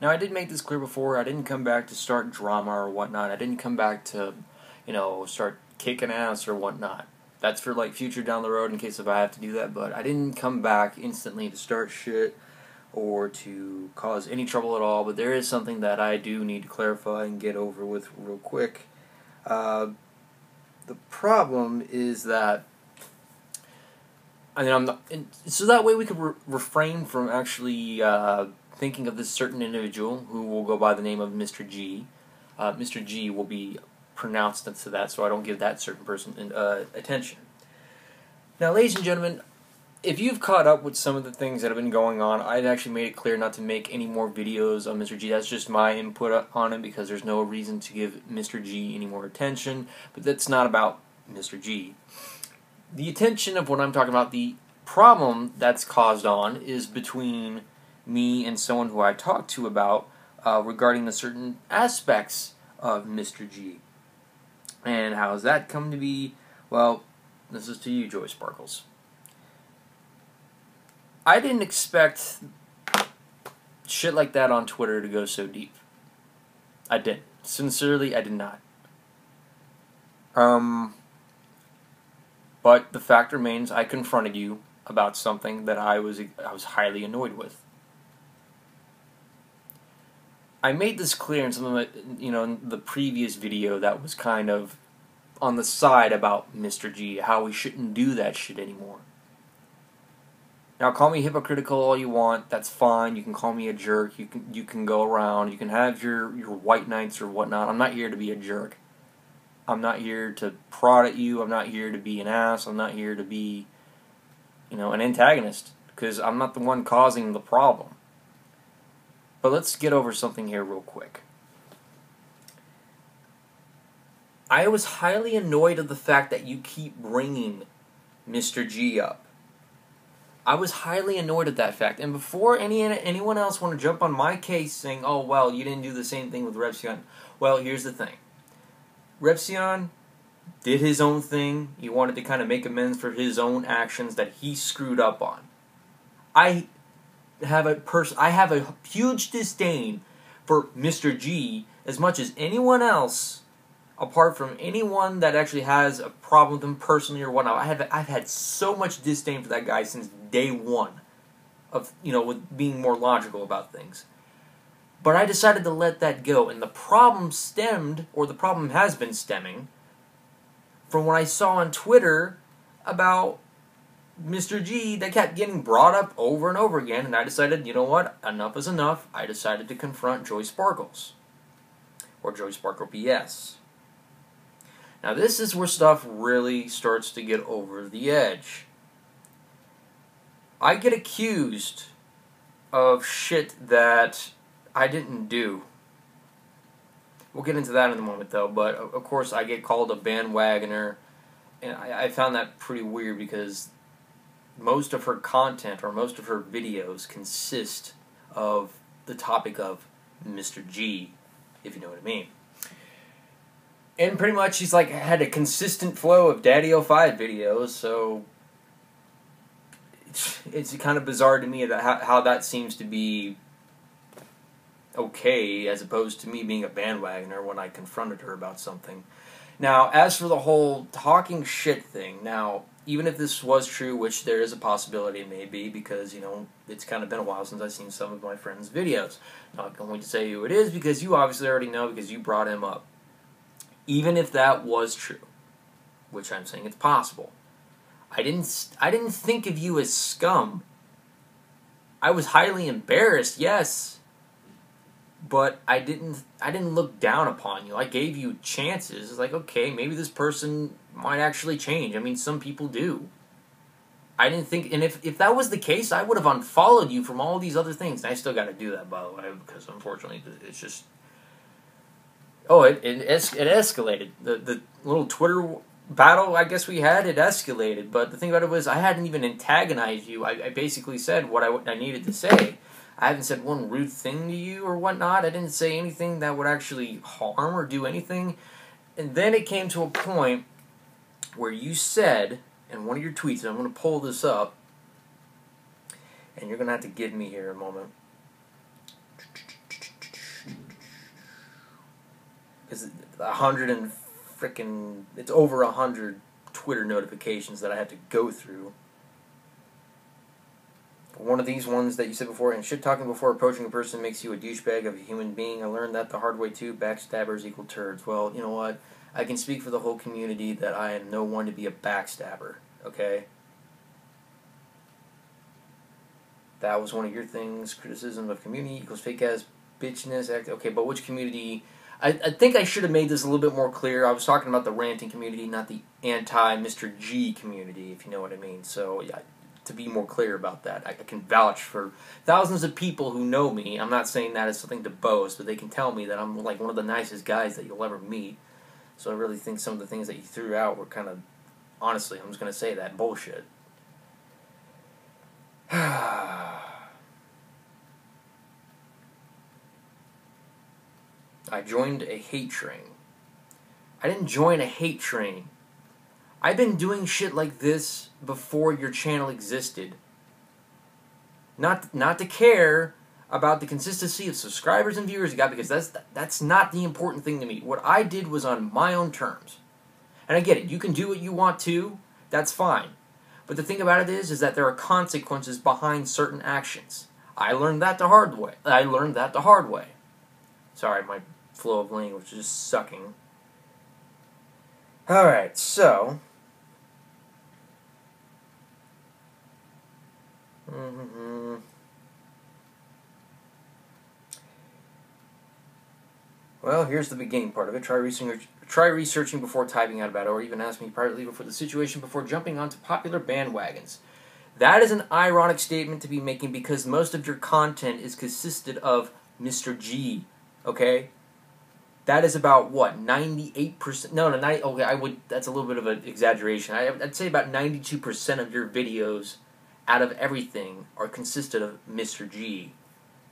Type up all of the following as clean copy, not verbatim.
Now, I did make this clear before. I didn't come back to start drama or whatnot. I didn't come back to, start kicking ass or whatnot. That's for, future down the road in case if I have to do that. But I didn't come back instantly to start shit or to cause any trouble at all. But there is something that I do need to clarify and get over with real quick. The problem is that so that way we could refrain from actually thinking of this certain individual who will go by the name of Mr. G. Mr. G will be pronounced into that, so I don't give that certain person attention. Now, ladies and gentlemen, if you've caught up with some of the things that have been going on, I've actually made it clear not to make any more videos on Mr. G. That's just my input on it because there's no reason to give Mr. G any more attention, but that's not about Mr. G. The attention of what I'm talking about, the problem that's caused on, is between me and someone who I talked to about regarding the certain aspects of Mr. G. And how has that come to be? Well, this is to you, Joy Sparkles. I didn't expect shit like that on Twitter to go so deep. I didn't. Sincerely, I did not. But the fact remains, I confronted you about something that I was highly annoyed with. I made this clear in some of my, in the previous video that was kind of on the side about Mr. G, how we shouldn't do that shit anymore. Now, call me hypocritical all you want. That's fine. You can call me a jerk. You can go around. You can have your white knights or whatnot. I'm not here to be a jerk. I'm not here to prod at you. I'm not here to be an ass. I'm not here to be, an antagonist. Because I'm not the one causing the problem. But let's get over something here real quick. I was highly annoyed of the fact that you keep bringing Mr. G up. I was highly annoyed at that fact. And before anyone else want to jump on my case saying, oh, well, you didn't do the same thing with Repsion. Well, here's the thing. Repsion did his own thing. He wanted to kind of make amends for his own actions that he screwed up on. I have a huge disdain for Mr. G as much as anyone else, apart from anyone that actually has a problem with him personally or whatnot. I've had so much disdain for that guy since day one of, with being more logical about things. But I decided to let that go, and the problem has been stemming from what I saw on Twitter about Mr. G that kept getting brought up over and over again, and I decided, you know what, enough is enough. I decided to confront Joy Sparkles, or Joy Sparkle BS. Now this is where stuff really starts to get over the edge. I get accused of shit that I didn't do. We'll get into that in a moment though, but of course I get called a bandwagoner, and I found that pretty weird because most of her content or most of her videos consist of the topic of Mr. G, if you know what I mean. And pretty much she's had a consistent flow of Daddy05 videos, so it's kind of bizarre to me that how that seems to be okay as opposed to me being a bandwagoner when I confronted her about something. Now, as for the whole talking shit thing, now, even if this was true, which there is a possibility it may be, because, it's kind of been a while since I've seen some of my friends' videos. Not going to say who it is, because you obviously already know, because you brought him up. Even if that was true, which I'm saying it's possible, I didn't think of you as scum. I was highly embarrassed, yes, but I didn't look down upon you. I gave you chances. It's okay, maybe this person might actually change. I mean, some people do. I didn't think, and if that was the case, I would have unfollowed you from all these other things. And I still got to do that, by the way, because unfortunately, it's just. Oh, it escalated. The little Twitter battle, I guess we had, it escalated. But the thing about it was, I hadn't even antagonized you. I basically said what I needed to say. I haven't said one rude thing to you or whatnot. I didn't say anything that would actually harm or do anything. And then it came to a point where you said, in one of your tweets, and I'm going to pull this up, and you're going to have to give me here a moment. it's over 100 Twitter notifications that I have to go through. One of these ones that you said before, and shit talking before approaching a person makes you a douchebag of a human being. I learned that the hard way too. Backstabbers equal turds. Well, you know what? I can speak for the whole community that I am no one to be a backstabber. Okay? That was one of your things. Criticism of community equals fake ass bitchness. Okay, but which community? I think I should have made this a little bit more clear. I was talking about the ranting community, not the anti-Mr. G community, if you know what I mean. So, yeah, to be more clear about that, I can vouch for thousands of people who know me. I'm not saying that as something to boast, but they can tell me that I'm like one of the nicest guys that you'll ever meet. So I really think some of the things that you threw out were kind of, honestly, I'm just going to say that, bullshit. I joined a hate train. I didn't join a hate train. I've been doing shit like this before your channel existed. Not to care about the consistency of subscribers and viewers you got, because that's not the important thing to me. What I did was on my own terms. And I get it. You can do what you want to. That's fine. But the thing about it is that there are consequences behind certain actions. I learned that the hard way. Sorry, my flow of language is just sucking. Alright, so... Well, here's the beginning part of it. Try researching before typing out about it, or even ask me privately before the situation before jumping onto popular bandwagons. That is an ironic statement to be making because most of your content is consisted of Mr. G. Okay? That is about, what, 98%? No, 90, okay, that's a little bit of an exaggeration. I'd say about 92% of your videos out of everything are consisted of Mr. G.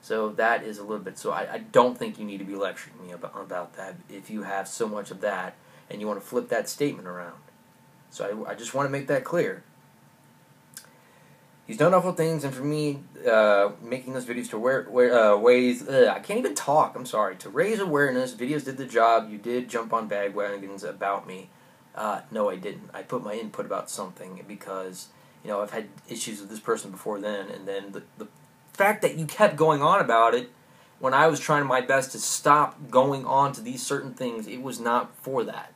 So that is a little bit, so I don't think you need to be lecturing me about that if you have so much of that and you want to flip that statement around. So I just want to make that clear. He's done awful things, and for me, making those videos to I can't even talk, I'm sorry, to raise awareness, videos did the job, you did jump on bandwagons about me. No, I didn't. I put my input about something because, you know, I've had issues with this person before then, and then the fact that you kept going on about it when I was trying my best to stop going on to these certain things, it was not for that.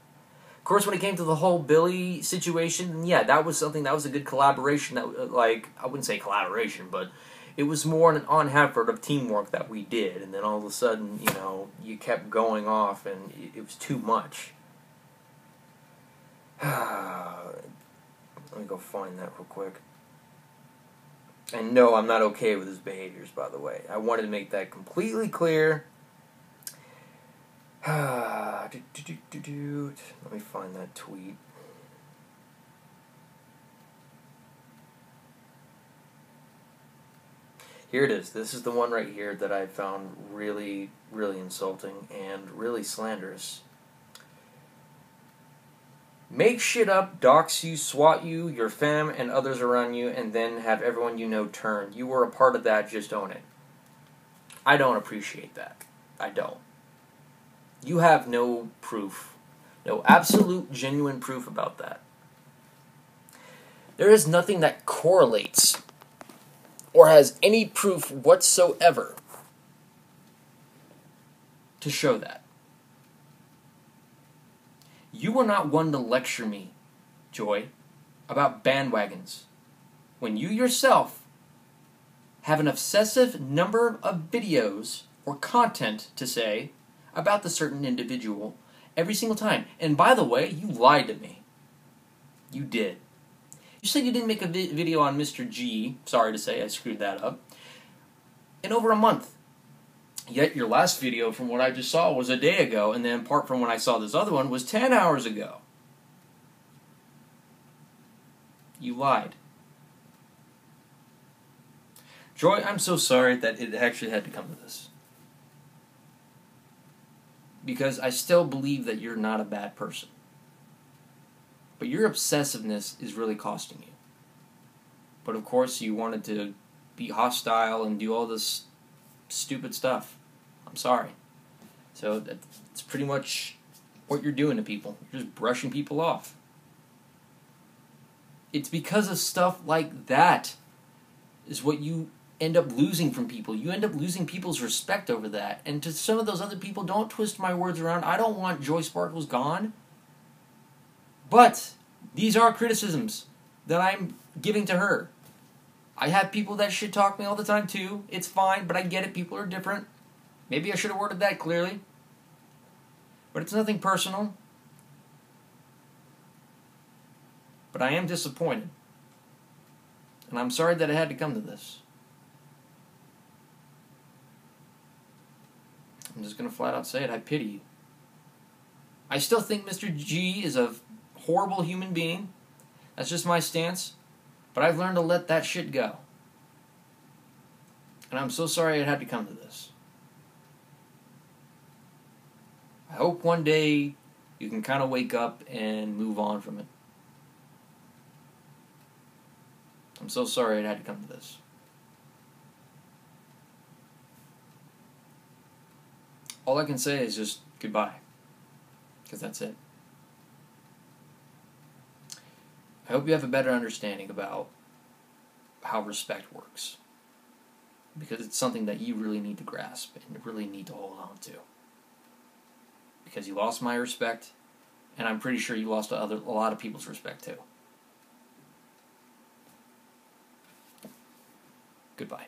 Of course, when it came to the whole Billy situation, yeah, that was something, that was a good collaboration. That, like, I wouldn't say collaboration, but it was more an on-effort of teamwork that we did. And then all of a sudden, you know, you kept going off, and it was too much. Let me go find that real quick. And no, I'm not okay with his behaviors, by the way. I wanted to make that completely clear. Let me find that tweet. Here it is. This is the one right here that I found really, really insulting and really slanderous. Make shit up, dox you, swat you, your fam, and others around you, and then have everyone you know turn. You were a part of that, just own it. I don't appreciate that. I don't. You have no proof. No absolute, genuine proof about that. There is nothing that correlates or has any proof whatsoever to show that. You were not one to lecture me, Joy, about bandwagons, when you yourself have an obsessive number of videos or content to say about the certain individual every single time. And by the way, you lied to me. You did. You said you didn't make a video on Mr. G, sorry to say, I screwed that up, in over a month. Yet your last video, from what I just saw, was a day ago, and then apart from when I saw this other one, was 10 hours ago. You lied. Joy, I'm so sorry that it actually had to come to this. Because I still believe that you're not a bad person. But your obsessiveness is really costing you. But of course, you wanted to be hostile and do all this stupid stuff. I'm sorry. So it's pretty much what you're doing to people. You're just brushing people off. It's because of stuff like that is what you end up losing from people. You end up losing people's respect over that. And to some of those other people, don't twist my words around. I don't want Joy Sparkles gone. But these are criticisms that I'm giving to her. I have people that shit talk me all the time too. It's fine, but I get it. People are different. Maybe I should have worded that clearly. But it's nothing personal. But I am disappointed. And I'm sorry that it had to come to this. I'm just going to flat out say it. I pity you. I still think Mr. G is a horrible human being. That's just my stance. But I've learned to let that shit go. And I'm so sorry it had to come to this. I hope one day you can kind of wake up and move on from it. I'm so sorry it had to come to this. All I can say is just goodbye. Because that's it. I hope you have a better understanding about how respect works. Because it's something that you really need to grasp and really need to hold on to. Because you lost my respect, and I'm pretty sure you lost a lot of people's respect too. Goodbye.